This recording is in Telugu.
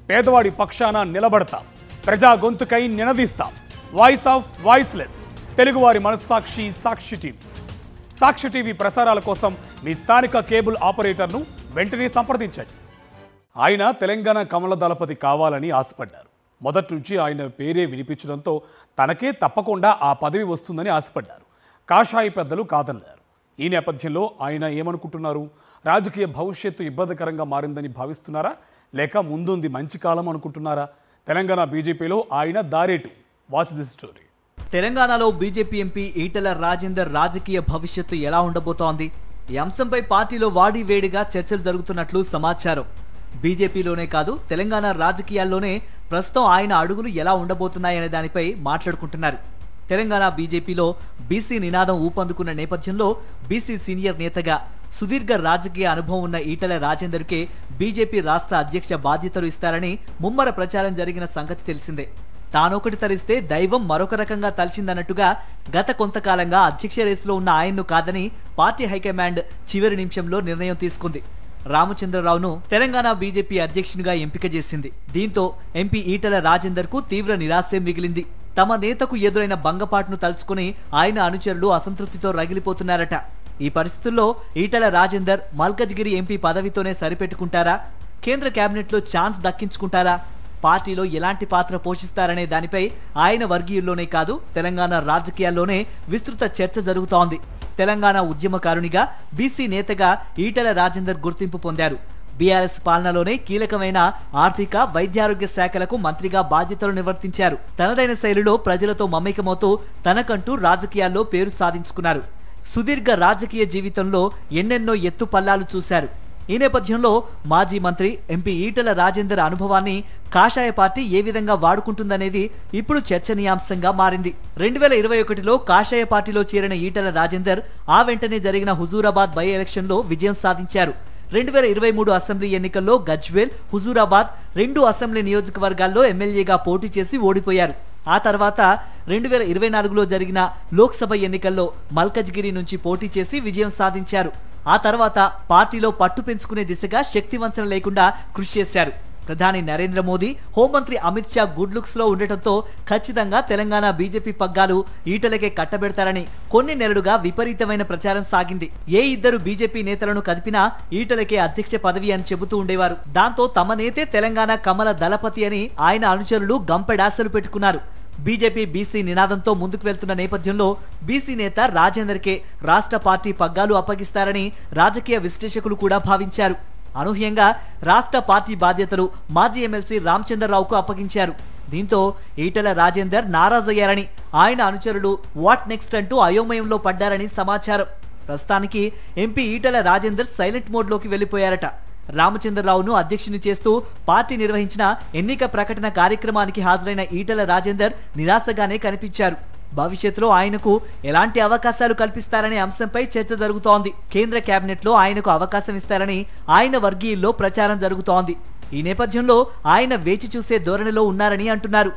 పేదవాడి పక్షాన నిలబడతాం, ప్రజా గొంతుకై నినదిస్తాం. వాయిస్ ఆఫ్ వాయిస్లెస్, తెలుగువారి మనస్సాక్షి సాక్షి టీవీ. సాక్షి టీవీ ప్రసారాల కోసం మీ స్థానిక కేబుల్ ఆపరేటర్ను వెంటనే సంప్రదించండి. ఆయన తెలంగాణ కమల దళపతి కావాలని ఆశపడ్డారు. మొదటి నుంచి ఆయన పేరే వినిపించడంతో తనకే తప్పకుండా ఆ పదవి వస్తుందని ఆశపడ్డారు. కాషాయ పెద్దలు కాదన్నారు. ఈ నేపథ్యంలో ఆయన ఏమనుకుంటున్నారు? రాజకీయ భవిష్యత్తు ఇబ్బందికరంగా మారిందని భావిస్తున్నారా, లేక ముందుంది మంచి కాలం అనుకుంటున్నారా? తెలంగాణ బీజేపీలో ఆయన దారేటు. Watch this story. తెలంగాణలో బీజేపీ ఎంపీ ఈటెల రాజేందర్ రాజకీయ భవిష్యత్తు ఎలా ఉండబోతోంది? ఈ అంశంపై పార్టీలో వాడివేడిగా చర్చలు జరుగుతున్నట్లు సమాచారం. బీజేపీలోనే కాదు, తెలంగాణ రాజకీయాల్లోనే ప్రస్తుతం ఆయన అడుగులు ఎలా ఉండబోతున్నాయనే దానిపై మాట్లాడుకుంటున్నారు. తెలంగాణ బీజేపీలో బీసీ నినాదం ఊపందుకున్న నేపథ్యంలో బీసీ సీనియర్ నేతగా సుదీర్ఘ రాజకీయ అనుభవం ఉన్న ఈటెల రాజేందర్కే బీజేపీ రాష్ట్ర అధ్యక్ష బాధ్యతలు ఇస్తారని ముమ్మర ప్రచారం జరిగిన సంగతి తెలిసిందే. తానొకటి తలిస్తే దైవం మరొక రకంగా తలిచిందన్నట్టుగా గత కొంతకాలంగా అధ్యక్ష రేసులో ఉన్న ఆయన్ను కాదని పార్టీ హైకమాండ్ చివరి నిమిషంలో నిర్ణయం తీసుకుంది. రామచంద్రరావును తెలంగాణ బీజేపీ అధ్యక్షునిగా ఎంపిక చేసింది. దీంతో ఎంపీ ఈటెల రాజేందర్ కు తీవ్ర నిరాశే మిగిలింది. తమ నేతకు ఎదురైన భంగపాటును తలుచుకుని ఆయన అనుచరులు అసంతృప్తితో రగిలిపోతున్నారట. ఈ పరిస్థితుల్లో ఈటెల రాజేందర్ మల్కజ్గిరి ఎంపీ పదవితోనే సరిపెట్టుకుంటారా, కేంద్ర కేబినెట్లో ఛాన్స్ దక్కించుకుంటారా, పార్టీలో ఎలాంటి పాత్ర పోషిస్తారనే దానిపై ఆయన వర్గీయుల్లోనే కాదు, తెలంగాణ రాజకీయాల్లోనే విస్తృత చర్చ జరుగుతోంది. తెలంగాణ ఉద్యమకారునిగా, బీసీ నేతగా ఈటెల రాజేందర్ గుర్తింపు పొందారు. బీఆర్ఎస్ పాలనలోనే కీలకమైన ఆర్థిక, వైద్యారోగ్య శాఖలకు మంత్రిగా బాధ్యతలు నిర్వర్తించారు. తనదైన శైలిలో ప్రజలతో మమేకమవుతూ తనకంటూ రాజకీయాల్లో పేరు సాధించుకున్నారు. సుదీర్ఘ రాజకీయ జీవితంలో ఎన్నెన్నో ఎత్తుపల్లాలు చూశారు. ఈ నేపథ్యంలో మాజీ మంత్రి ఎంపీ ఈటెల రాజేందర్ అనుభవాన్ని కాషాయ పార్టీ ఏ విధంగా వాడుకుంటుందనేది ఇప్పుడు చర్చనీయాంశంగా మారింది. 2021లో కాషాయ పార్టీలో చేరిన ఈటెల రాజేందర్ ఆ వెంటనే జరిగిన హుజూరాబాద్ బై ఎలక్షన్లో విజయం సాధించారు. 2023 అసెంబ్లీ ఎన్నికల్లో గజ్వేల్, హుజూరాబాద్ 2 అసెంబ్లీ నియోజకవర్గాల్లో ఎమ్మెల్యేగా పోటీ చేసి ఓడిపోయారు. ఆ తర్వాత 2024లో జరిగిన లోక్సభ ఎన్నికల్లో మల్కజ్గిరి నుంచి పోటీ చేసి విజయం సాధించారు. ఆ తర్వాత పార్టీలో పట్టు పెంచుకునే దిశగా శక్తివంచన లేకుండా కృషి చేశారు. ప్రధాని నరేంద్ర మోదీ, హోంమంత్రి అమిత్ షా గుడ్ లుక్స్ లో ఉండటంతో ఖచ్చితంగా తెలంగాణ బీజేపీ పగ్గాలు ఈటెలకే కట్టబెడతారని కొన్ని నెలలుగా విపరీతమైన ప్రచారం సాగింది. ఏ ఇద్దరు బీజేపీ నేతలను కదిపినా ఈటెలకే అధ్యక్ష పదవి అని చెబుతూ ఉండేవారు. దాంతో తమ నేతే తెలంగాణ కమల దళపతి అని ఆయన అనుచరులు గంపెడాసలు పెట్టుకున్నారు. బీజేపీ బీసీ నినాదంతో ముందుకు వెళ్తున్న నేపథ్యంలో బీసీ నేత రాజేందర్కే రాష్ట్ర పార్టీ పగ్గాలు అప్పగిస్తారని రాజకీయ విశ్లేషకులు కూడా భావించారు. అనూహ్యంగా రాష్ట్ర పార్టీ బాధ్యతలు మాజీ ఎమ్మెల్సీ రామచంద్రరావుకు అప్పగించారు. దీంతో ఈటెల రాజేందర్ నారాజయ్యారని, ఆయన అనుచరులు వాట్ నెక్స్ట్ అంటూ అయోమయంలో పడ్డారని సమాచారం. ప్రస్తుతానికి ఎంపీ ఈటెల రాజేందర్ సైలెంట్ మోడ్లోకి వెళ్లిపోయారట. రామచంద్రరావును అధ్యక్షుని చేస్తూ పార్టీ నిర్వహించిన ఎన్నిక ప్రకటన కార్యక్రమానికి హాజరైన ఈటెల రాజేందర్ నిరాశగానే కనిపించారు. భవిష్యత్తులో ఆయనకు ఎలాంటి అవకాశాలు కల్పిస్తారనే అంశంపై చర్చ జరుగుతోంది. కేంద్ర కేబినెట్లో ఆయనకు అవకాశం ఇస్తారని ఆయన వర్గీయుల్లో ప్రచారం జరుగుతోంది. ఈ నేపథ్యంలో ఆయన వేచి చూసే ధోరణిలో ఉన్నారని అంటున్నారు.